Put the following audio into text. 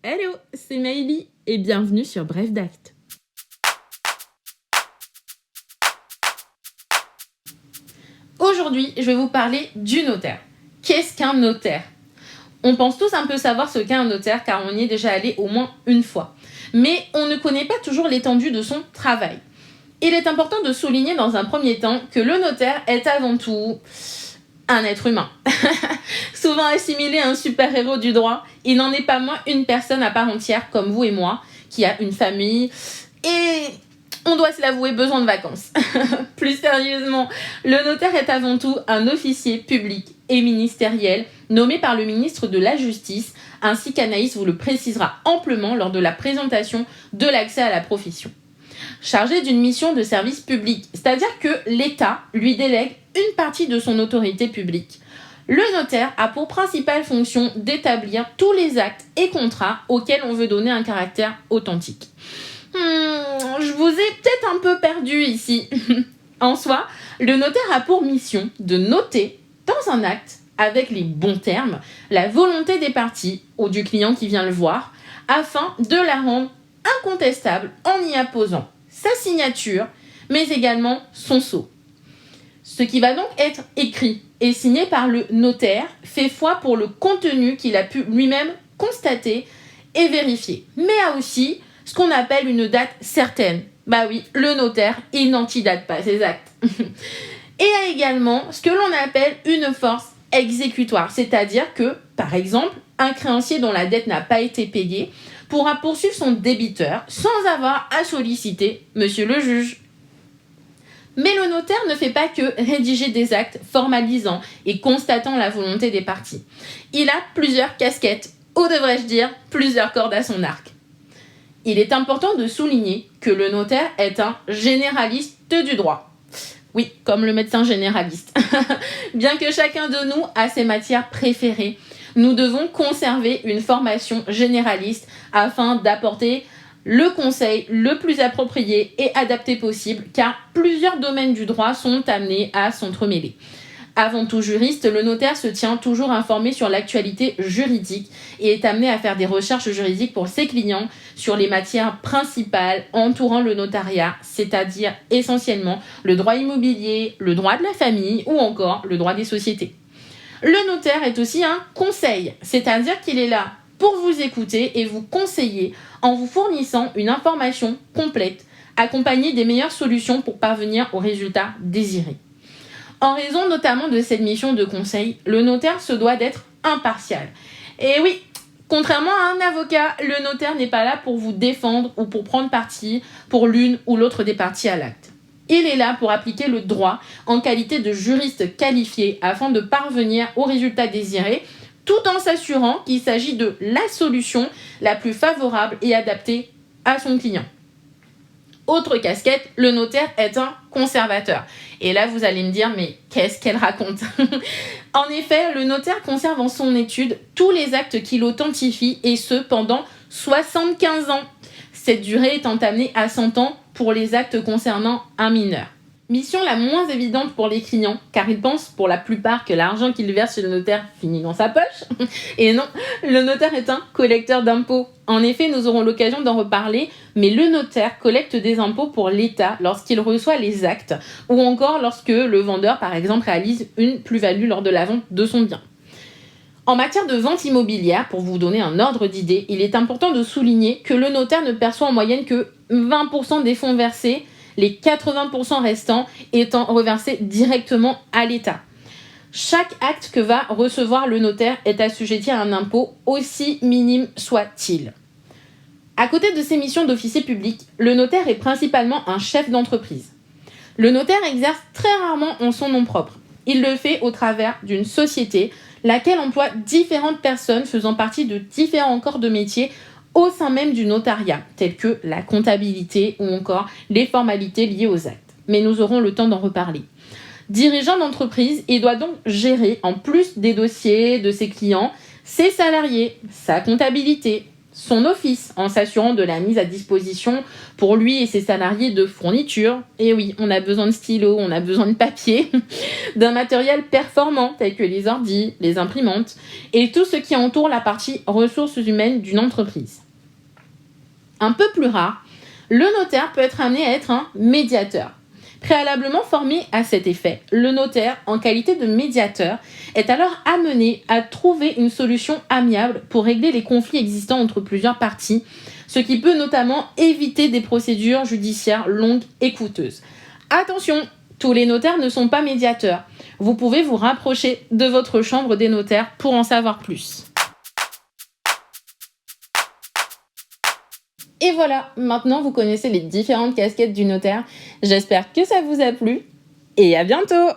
Hello, c'est Maëlie et bienvenue sur Bref d'Acte. Aujourd'hui, je vais vous parler du notaire. Qu'est-ce qu'un notaire ? On pense tous un peu savoir ce qu'est un notaire car on y est déjà allé au moins une fois. Mais on ne connaît pas toujours l'étendue de son travail. Il est important de souligner dans un premier temps que le notaire est avant tout un être humain. Souvent assimilé à un super-héros du droit, il n'en est pas moins une personne à part entière comme vous et moi, qui a une famille et, on doit se l'avouer, besoin de vacances. Plus sérieusement, le notaire est avant tout un officier public et ministériel nommé par le ministre de la Justice, ainsi qu'Anaïs vous le précisera amplement lors de la présentation de l'accès à la profession. Chargé d'une mission de service public, c'est-à-dire que l'État lui délègue une partie de son autorité publique. Le notaire a pour principale fonction d'établir tous les actes et contrats auxquels on veut donner un caractère authentique. Je vous ai peut-être un peu perdu ici. En soi, le notaire a pour mission de noter dans un acte, avec les bons termes, la volonté des parties ou du client qui vient le voir, afin de la rendre incontestable en y apposant sa signature, mais également son sceau. Ce qui va donc être écrit et signé par le notaire fait foi pour le contenu qu'il a pu lui-même constater et vérifier, mais a aussi ce qu'on appelle une date certaine. Bah oui, le notaire, il n'antidate pas ses actes. Et a également ce que l'on appelle une force exécutoire, c'est-à-dire que, par exemple, un créancier dont la dette n'a pas été payée pourra poursuivre son débiteur sans avoir à solliciter monsieur le juge. Mais le notaire ne fait pas que rédiger des actes formalisant et constatant la volonté des parties. Il a plusieurs casquettes, ou devrais-je dire, plusieurs cordes à son arc. Il est important de souligner que le notaire est un généraliste du droit. Oui, comme le médecin généraliste. Bien que chacun de nous a ses matières préférées, nous devons conserver une formation généraliste afin d'apporter le conseil le plus approprié et adapté possible, car plusieurs domaines du droit sont amenés à s'entremêler. Avant tout juriste, le notaire se tient toujours informé sur l'actualité juridique et est amené à faire des recherches juridiques pour ses clients sur les matières principales entourant le notariat, c'est-à-dire essentiellement le droit immobilier, le droit de la famille ou encore le droit des sociétés. Le notaire est aussi un conseil, c'est-à-dire qu'il est là pour vous écouter et vous conseiller en vous fournissant une information complète, accompagnée des meilleures solutions pour parvenir au résultat désiré. En raison notamment de cette mission de conseil, le notaire se doit d'être impartial. Et oui, contrairement à un avocat, le notaire n'est pas là pour vous défendre ou pour prendre parti pour l'une ou l'autre des parties à l'acte. Il est là pour appliquer le droit en qualité de juriste qualifié afin de parvenir au résultat désiré, tout en s'assurant qu'il s'agit de la solution la plus favorable et adaptée à son client. Autre casquette, le notaire est un conservateur. Et là, vous allez me dire, mais qu'est-ce qu'elle raconte ? En effet, le notaire conserve en son étude tous les actes qu'il authentifie et ce, pendant 75 ans. Cette durée étant amenée à 100 ans pour les actes concernant un mineur. Mission la moins évidente pour les clients, car ils pensent pour la plupart que l'argent qu'ils versent chez le notaire finit dans sa poche. Et non, le notaire est un collecteur d'impôts. En effet, nous aurons l'occasion d'en reparler, mais le notaire collecte des impôts pour l'État lorsqu'il reçoit les actes, ou encore lorsque le vendeur, par exemple, réalise une plus-value lors de la vente de son bien. En matière de vente immobilière, pour vous donner un ordre d'idée, il est important de souligner que le notaire ne perçoit en moyenne que 20% des fonds versés, les 80% restants étant reversés directement à l'État. Chaque acte que va recevoir le notaire est assujetti à un impôt, aussi minime soit-il. À côté de ses missions d'officier public, le notaire est principalement un chef d'entreprise. Le notaire exerce très rarement en son nom propre. Il le fait au travers d'une société, laquelle emploie différentes personnes faisant partie de différents corps de métier au sein même du notariat, tels que la comptabilité ou encore les formalités liées aux actes. Mais nous aurons le temps d'en reparler. Dirigeant d'entreprise, il doit donc gérer, en plus des dossiers de ses clients, ses salariés, sa comptabilité, son office en s'assurant de la mise à disposition pour lui et ses salariés de fournitures. Et oui, on a besoin de stylos, on a besoin de papier, d'un matériel performant tel que les ordis, les imprimantes et tout ce qui entoure la partie ressources humaines d'une entreprise. Un peu plus rare, le notaire peut être amené à être un médiateur. Préalablement formé à cet effet, le notaire, en qualité de médiateur, est alors amené à trouver une solution amiable pour régler les conflits existants entre plusieurs parties, ce qui peut notamment éviter des procédures judiciaires longues et coûteuses. Attention, tous les notaires ne sont pas médiateurs. Vous pouvez vous rapprocher de votre chambre des notaires pour en savoir plus. Et voilà, maintenant vous connaissez les différentes casquettes du notaire. J'espère que ça vous a plu et à bientôt!